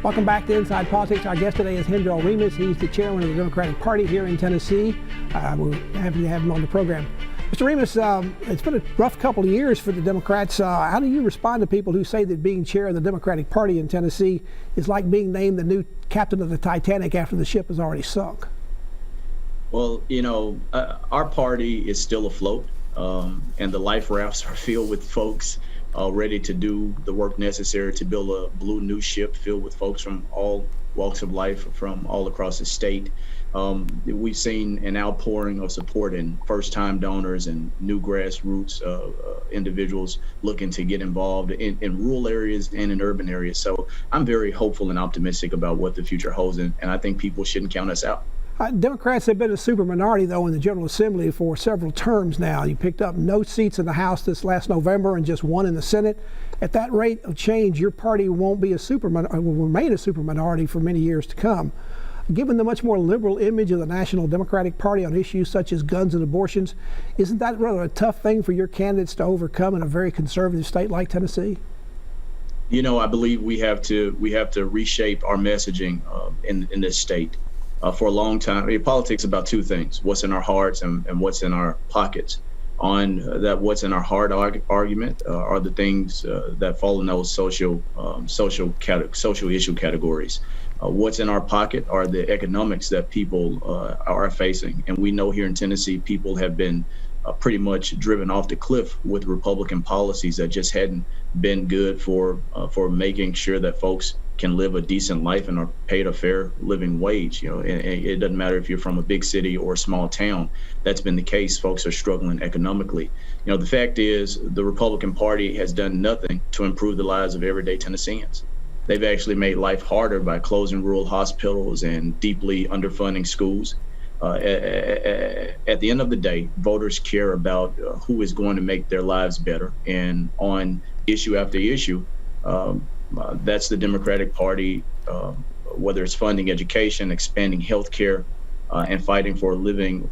Welcome back to Inside Politics. Our guest today is Hendrell Remus. He's the chairman of the Democratic Party here in Tennessee. We're happy to have him on the program. Mr. Remus, it's been a rough couple of years for the Democrats. How do you respond to people who say that being chair of the Democratic Party in Tennessee is like being named the new captain of the Titanic after the ship has already sunk? Well, our party is still afloat, and the life rafts are filled with folks ready to do the work necessary to build a blue new ship filled with folks from all walks of life from all across the state. We've seen an outpouring of support in first-time donors and new grassroots individuals looking to get involved in rural areas and in urban areas. So I'm very hopeful and optimistic about what the future holds, and I think people shouldn't count us out. Democrats have been a super minority, though, in the General Assembly for several terms now. You picked up no seats in the House this last November and just one in the Senate. At that rate of change, your party won't be will remain a super minority for many years to come. Given the much more liberal image of the National Democratic Party on issues such as guns and abortions, isn't that rather a tough thing for your candidates to overcome in a very conservative state like Tennessee? I believe we have to reshape our messaging in this state. For a long time, politics is about two things: what's in our hearts and what's in our pockets. On that, what's in our heart argument are the things that fall in those social issue categories. What's in our pocket are the economics that people are facing, and we know here in Tennessee, people have been pretty much driven off the cliff with Republican policies that just hadn't been good for making sure that folks can live a decent life and are paid a fair living wage. And it doesn't matter if you're from a big city or a small town. That's been the case. Folks are struggling economically. The fact is the Republican Party has done nothing to improve the lives of everyday Tennesseans. They've actually made life harder by closing rural hospitals and deeply underfunding schools. At the end of the day, voters care about who is going to make their lives better. And on issue after issue, that's the Democratic Party, whether it's funding education, expanding health care, and fighting for a living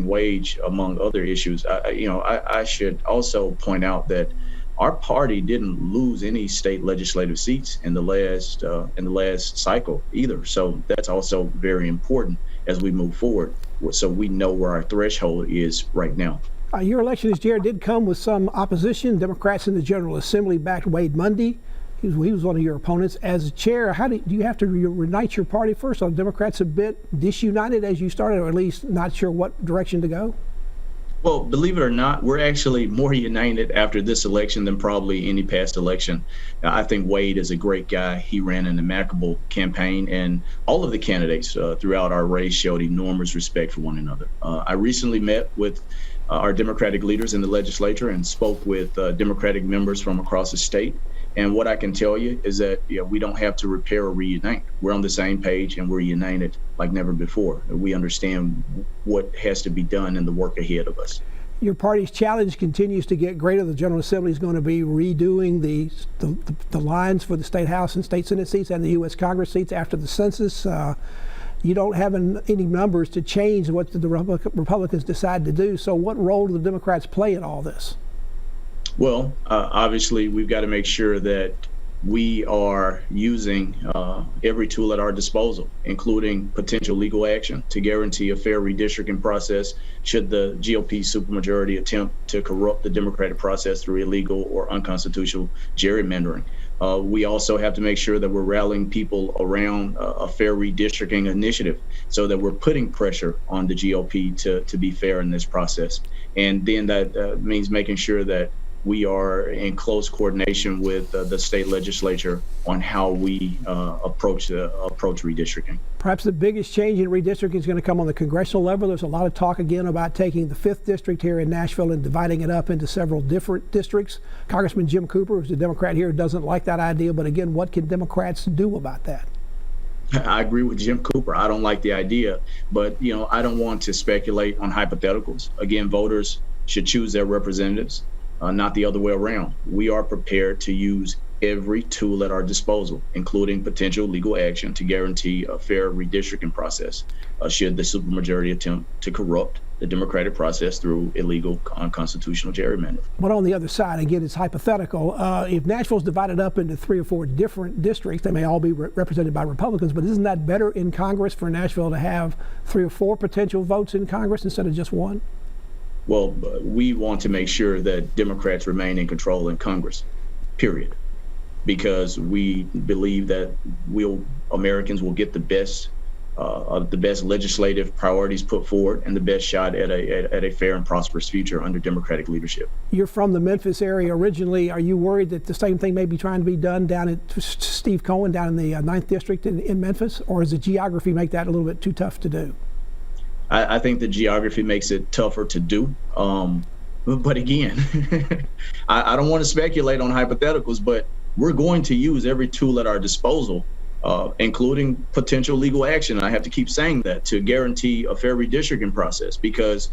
wage, among other issues. I should also point out that our party didn't lose any state legislative seats in the last cycle either. So that's also very important as we move forward. So we know where our threshold is right now. Your election as chair did come with some opposition. Democrats in the General Assembly backed Wade Mundy. He was one of your opponents. As chair, how do you have to reunite your party? First, are Democrats a bit disunited as you started, or at least not sure what direction to go? Well, believe it or not, we're actually more united after this election than probably any past election. I think Wade is a great guy. He ran an immaculate campaign, and all of the candidates throughout our race showed enormous respect for one another. I recently met with our Democratic leaders in the legislature and spoke with Democratic members from across the state. And what I can tell you is that we don't have to repair or reunite. We're on the same page and we're united like never before. We understand what has to be done and the work ahead of us. Your party's challenge continues to get greater. The General Assembly is going to be redoing the lines for the State House and State Senate seats and the U.S. Congress seats after the census. You don't have any numbers to change what the Republicans decide to do. So what role do the Democrats play in all this? Well, obviously, we've got to make sure that we are using every tool at our disposal, including potential legal action to guarantee a fair redistricting process should the GOP supermajority attempt to corrupt the democratic process through illegal or unconstitutional gerrymandering. We also have to make sure that we're rallying people around a fair redistricting initiative so that we're putting pressure on the GOP to be fair in this process. And then that means making sure that we are in close coordination with the state legislature on how we approach redistricting. Perhaps the biggest change in redistricting is going to come on the congressional level. There's a lot of talk again about taking the 5th district here in Nashville and dividing it up into several different districts. Congressman Jim Cooper, who's a Democrat here, doesn't like that idea. But again, what can Democrats do about that? I agree with Jim Cooper. I don't like the idea, but I don't want to speculate on hypotheticals. Again, voters should choose their representatives. Not the other way around. We are prepared to use every tool at our disposal, including potential legal action to guarantee a fair redistricting process should the supermajority attempt to corrupt the democratic process through illegal unconstitutional gerrymandering. But on the other side, again, it's hypothetical. If Nashville's divided up into 3 or 4 different districts, they may all be represented by Republicans, but isn't that better in Congress for Nashville to have 3 or 4 potential votes in Congress instead of just 1? Well, we want to make sure that Democrats remain in control in Congress, period, because we believe that Americans will get the best legislative priorities put forward and the best shot at a fair and prosperous future under Democratic leadership. You're from the Memphis area originally. Are you worried that the same thing may be trying to be done down at Steve Cohen down in the 9th District in Memphis, or does the geography make that a little bit too tough to do? I think the geography makes it tougher to do. But again, I don't want to speculate on hypotheticals, but we're going to use every tool at our disposal, including potential legal action. I have to keep saying that to guarantee a fair redistricting process, because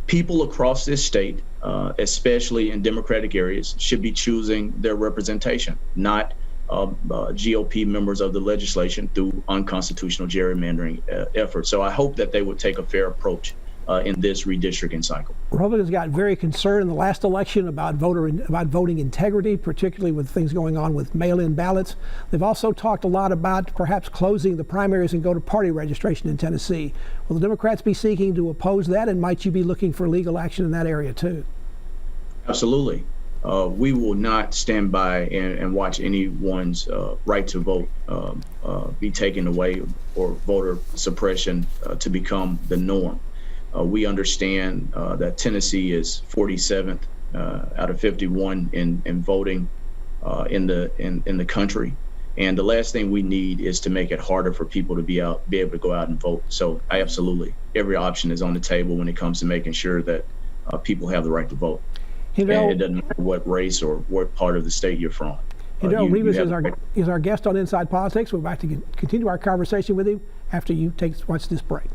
people across this state, especially in Democratic areas, should be choosing their representation, not GOP members of the legislation through unconstitutional gerrymandering efforts. So I hope that they would take a fair approach in this redistricting cycle. Republicans got very concerned in the last election about voting integrity, particularly with things going on with mail-in ballots. They've also talked a lot about perhaps closing the primaries and go-to-party registration in Tennessee. Will the Democrats be seeking to oppose that, and might you be looking for legal action in that area too? Absolutely. We will not stand by and watch anyone's right to vote be taken away or voter suppression to become the norm. We understand that Tennessee is 47th out of 51 in voting in the country, and the last thing we need is to make it harder for people to be able to go out and vote. So absolutely, every option is on the table when it comes to making sure that people have the right to vote. And it doesn't matter what race or what part of the state you're from. Hendrell Remus is our guest on Inside Politics. We're about to continue our conversation with him after you watch this break.